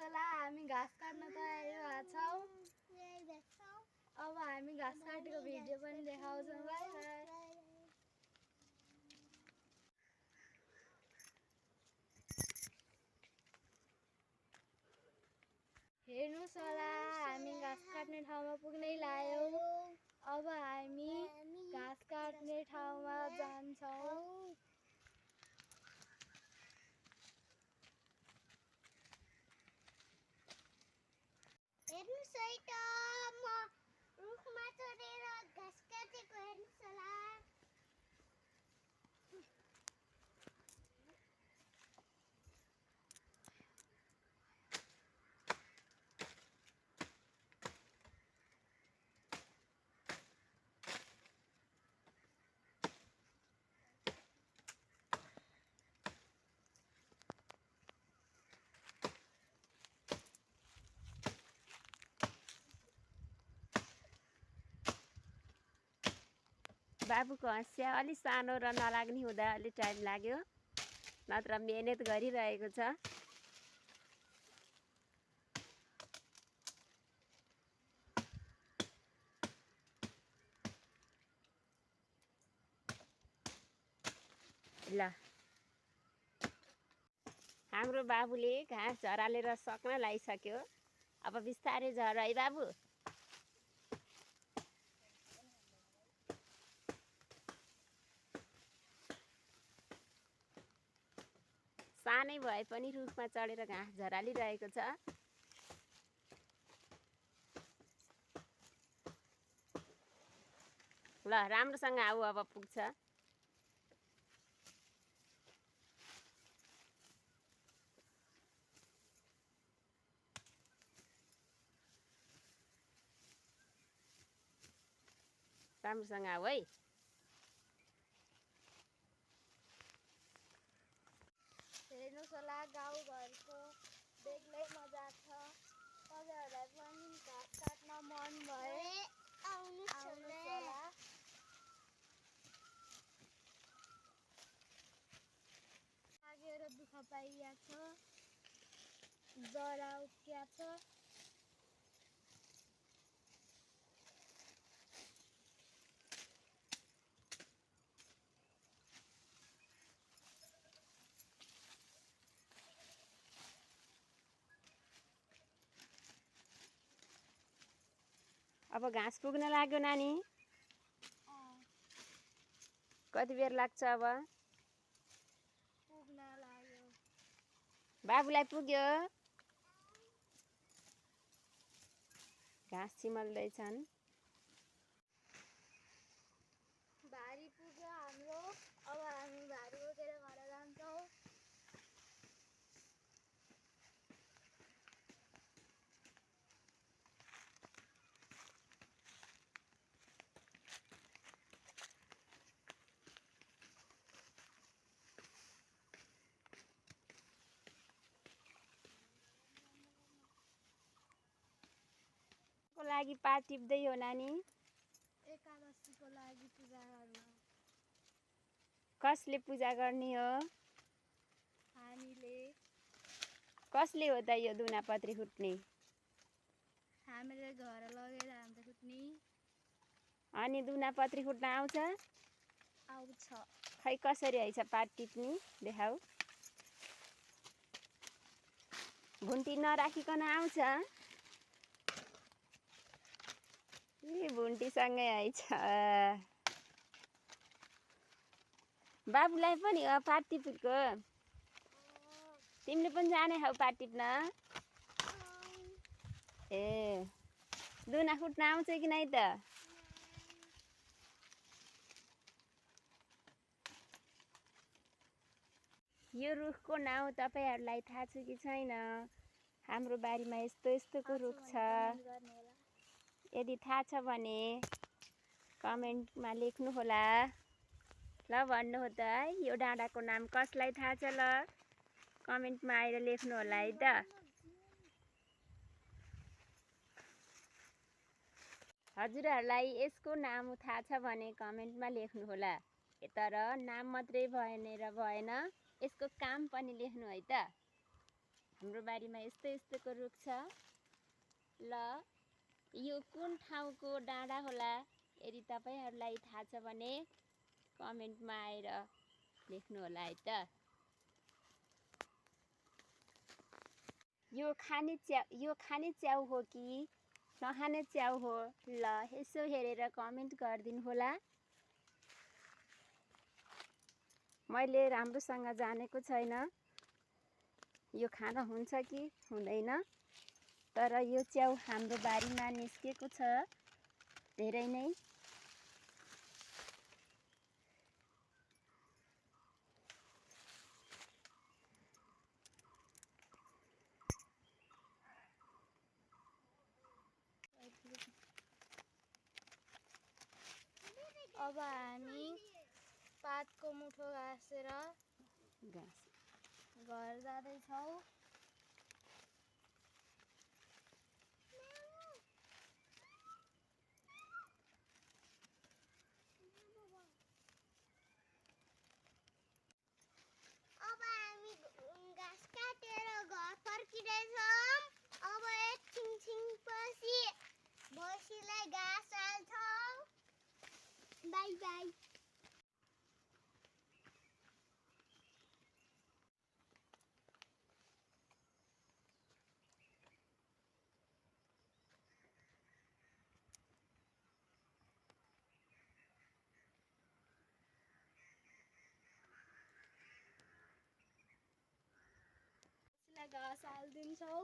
हेर्नुहोस् होला हामी घाँस काट्न तयार भएका छौँ। अब हामी घाँस काटेको भिडियो पनि देखाउँछौँ। Bye bye. हेर्नुहोस् होला हामी घाँस काट्ने ठाउँमा पुग्नै लाग्यौँ। अब हामी घाँस काट्ने ठाउँमा जान्छौँ। हेर्नुहोस् है त म रुखमा चढेर घाँस काटेको हेर्नुहोस् होला। बाबुको हँसिया अलि सानो र नलाग्ने हुँदा अलि टाइम लाग्यो, नत्र मेहनत गरिरहेको छ। ल हाम्रो बाबुले घाँस झरालेर सक्न लागिसक्यो। अब बिस्तारै झर है बाबु। सानै भए पनि रुखमा चढेर घाँस झरालिरहेको छ। ल राम्रोसँग आऊ, अब पुग्छ। राम्रोसँग आऊ है। हेर्नुहोस् होला गाउँघरको बेग्लै मजा छ। तपाईँहरूलाई पनि घाँस काट्न मन भए आउनुहोस् होला। लागेर दुःख पाइया छ, जरा उक्या छ। अब घाँस पुग्न लाग्यो नानी। कति बेर लाग्छ अब? पुग्न लाग्यो। बाबुलाई पुग्यो। घाँस चिमल्दैछन्। भारी पुग्यो हाम्रो। अब हामी भारी बोकेर घर जान्छौँ। को लागि पात टिप्दै हो नानी? एकादशीको लागि पूजा गर्न। कसले पूजा गर्ने हो? हामीले। कसले हो त यो दुनापत्री फुट्ने? हामीले घर लगेर हामीले फुट्ने। अनि दुनापत्री फुट्न आउँछ? आउँछ। खै कसरी आइछ पात टिप्ने? देखाऊ। भुन्टी नराखिकन आउँछ? ए भुन्टीसँगै आइछ। बाबुलाई पनि हो पात टिपेको? तिमीले पनि जाने हौ पात टिप्न? ए दुना फुट्न आउँछ कि नै त? यो रुखको नाउँ तपाईहरूलाई थाहा छ कि छैन? हाम्रो बारीमा यस्तो यस्तोको रुख छ। यदि थाहा छ भने कमेन्टमा लेख्नुहोला। ल भन्नु हो त है, यो डाँडाको नाम कसलाई थाहा छ? ल कमेन्टमा आएर लेख्नु होला है त। हजुरहरूलाई यसको नाम थाहा छ भने कमेन्टमा लेख्नु होला। तर नाम मात्रै भएन, यसको काम पनि लेख्नु है त। हाम्रो बारीमा यस्तो यस्तोको रुख छ। ल यो कुन ठाउँको डाँडा होला यदि तपाईहरूलाई थाहा छ भने कमेन्टमा आएर लेख्नु होला है त। यो खाने च्याउ हो कि नखाने च्याउ हो? ल यसो हेरेर कमेन्ट गरिदिनु होला। मैले राम्रोसँग जानेको छैन यो खान हुन्छ कि हुँदैन, तर यो च्याउ हाम्रो बारीमा निस्केको छ धेरै नै। अब हामी पातको मुठो गाँसेर घर जाँदैछौँ। अब हामी घाँस काटेर घर फर्किँदैछौँ। अब एकछिनपछि भैँसीलाई घाँस हाल्छौँ। By by. घाँस हालिदिन्छौँ।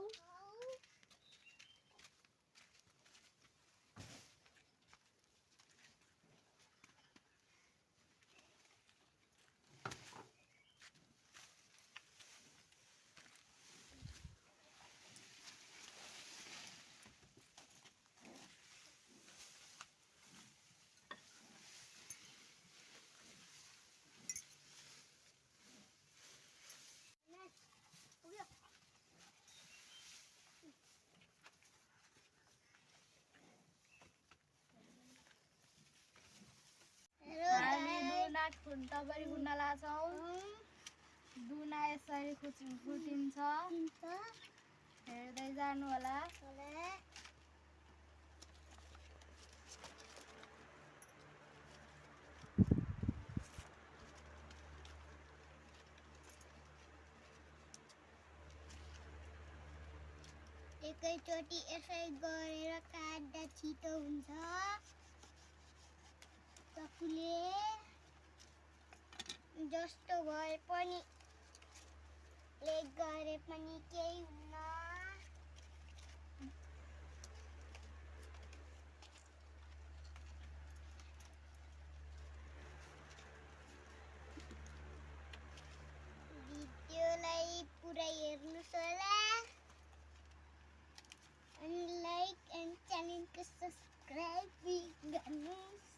खुन्टाभरि खुन्ना लाग्छौँ। दुना यसरी फुटिन्छ। हेर्दै जानु होला। एकैचोटि यसै गरेर काट्दा छिटो हुन्छ। चकुले जस्तो भए पनि लेट गरे पनि केही हुन्न। भिडियोलाई पुरै हेर्नुहोस् होला अनि लाइक एन्ड च्यानलको सब्स्क्राइब गर्नुहोस्।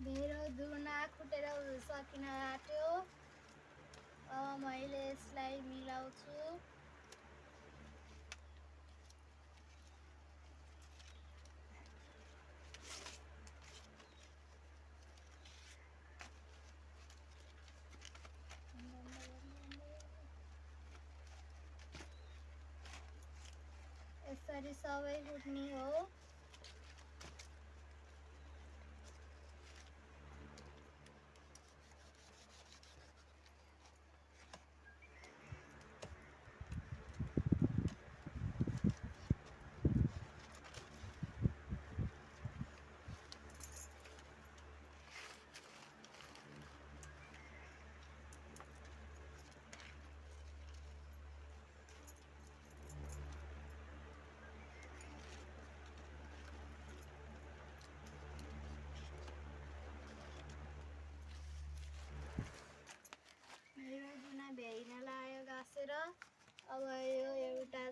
मेरो दुना खुटेर सकिन आँट्यो। अब मैले यसलाई मिलाउँछु। यसरी सबै कुट्ने हो। मेरो दुना भ्याइन लाग्यो गाँसेर। अब यो एउटा